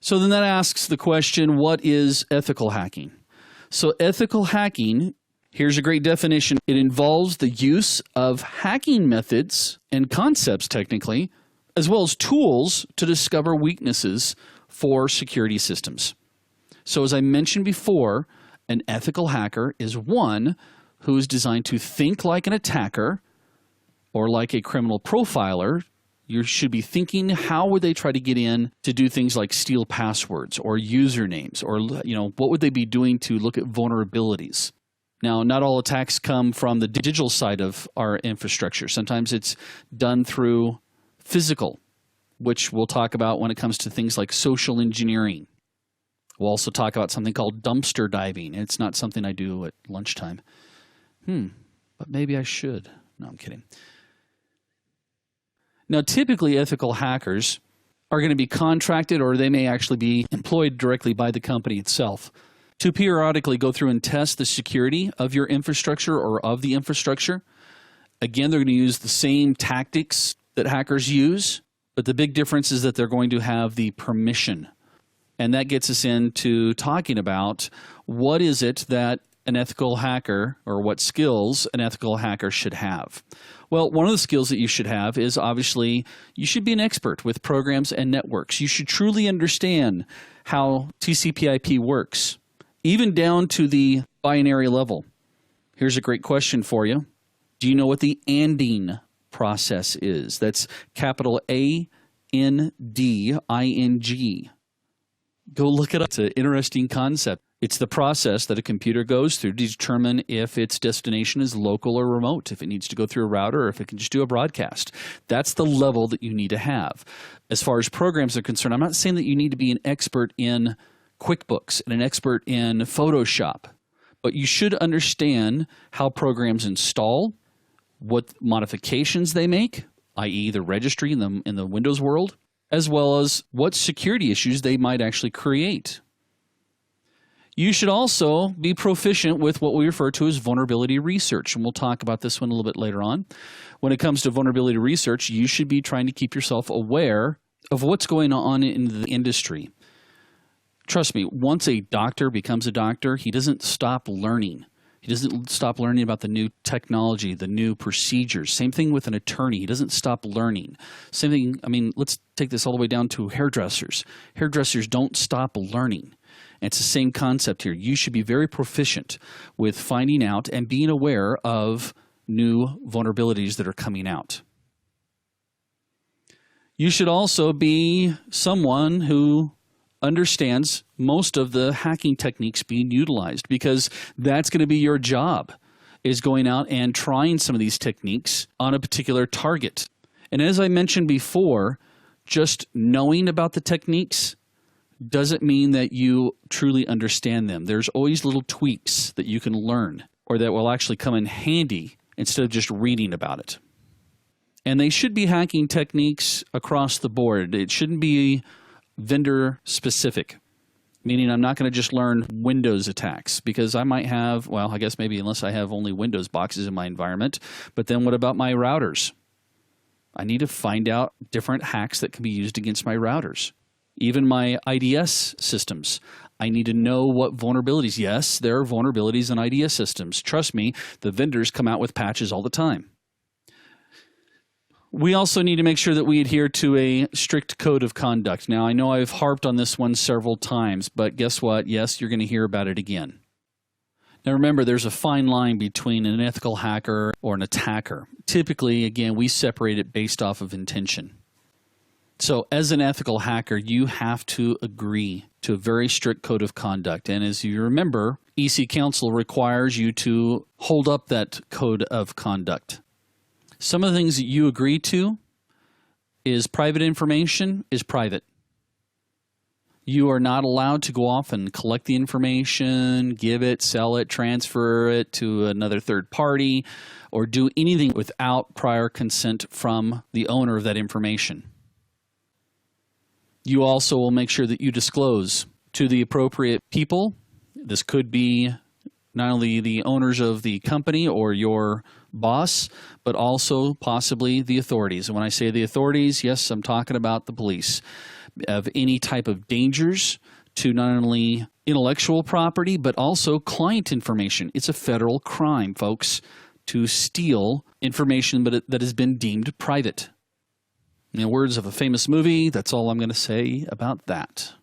So then that asks the question, what is ethical hacking? So ethical hacking, here's a great definition. It involves the use of hacking methods and concepts technically, as well as tools to discover weaknesses for security systems. So as I mentioned before, an ethical hacker is one who is designed to think like an attacker or like a criminal profiler. You should be thinking, how would they try to get in to do things like steal passwords or usernames, or what would they be doing to look at vulnerabilities? Now, not all attacks come from the digital side of our infrastructure. Sometimes it's done through physical, which we'll talk about when it comes to things like social engineering. We'll also talk about something called dumpster diving. It's not something I do at lunchtime. But maybe I should. No, I'm kidding. Now, typically, ethical hackers are going to be contracted, or they may actually be employed directly by the company itself to periodically go through and test the security of your infrastructure or of the infrastructure. Again, they're going to use the same tactics that hackers use, but the big difference is that they're going to have the permission. And that gets us into talking about what is it that an ethical hacker, or what skills an ethical hacker should have. Well, one of the skills that you should have is obviously you should be an expert with programs and networks. You should truly understand how TCP/IP works, even down to the binary level. Here's a great question for you. Do you know what the ANDing process is? That's capital ANDING. Go look it up. It's an interesting concept. It's the process that a computer goes through to determine if its destination is local or remote, if it needs to go through a router, or if it can just do a broadcast. That's the level that you need to have. As far as programs are concerned, I'm not saying that you need to be an expert in QuickBooks and an expert in Photoshop, but you should understand how programs install, what modifications they make, i.e. the registry in the Windows world, as well as what security issues they might actually create. You should also be proficient with what we refer to as vulnerability research, and we'll talk about this one a little bit later on. When it comes to vulnerability research, you should be trying to keep yourself aware of what's going on in the industry. Trust me, once a doctor becomes a doctor, he doesn't stop learning. He doesn't stop learning about the new technology, the new procedures. Same thing with an attorney. He doesn't stop learning. Same thing, let's take this all the way down to hairdressers. Hairdressers don't stop learning. And it's the same concept here. You should be very proficient with finding out and being aware of new vulnerabilities that are coming out. You should also be someone who understands most of the hacking techniques being utilized, because that's going to be your job, is going out and trying some of these techniques on a particular target. And as I mentioned before, just knowing about the techniques doesn't mean that you truly understand them. There's always little tweaks that you can learn, or that will actually come in handy instead of just reading about it. And they should be hacking techniques across the board. It shouldn't be vendor specific, meaning I'm not going to just learn Windows attacks, because I might have, well, I guess maybe unless I have only Windows boxes in my environment, but then what about my routers? I need to find out different hacks that can be used against my routers. Even my IDS systems, I need to know what vulnerabilities. Yes, there are vulnerabilities in IDS systems. Trust me, the vendors come out with patches all the time. We also need to make sure that we adhere to a strict code of conduct. Now, I know I've harped on this one several times, but guess what? Yes, you're going to hear about it again. Now, remember, there's a fine line between an ethical hacker or an attacker. Typically, again, we separate it based off of intention. So as an ethical hacker, you have to agree to a very strict code of conduct. And as you remember, EC Council requires you to hold up that code of conduct. Some of the things that you agree to is private information is private. You are not allowed to go off and collect the information, give it, sell it, transfer it to another third party, or do anything without prior consent from the owner of that information. You also will make sure that you disclose to the appropriate people. This could be not only the owners of the company or your boss, but also possibly the authorities. And when I say the authorities, yes, I'm talking about the police. of any type of dangers to not only intellectual property, but also client information. It's a federal crime, folks, to steal information that has been deemed private. In the words of a famous movie, that's all I'm going to say about that.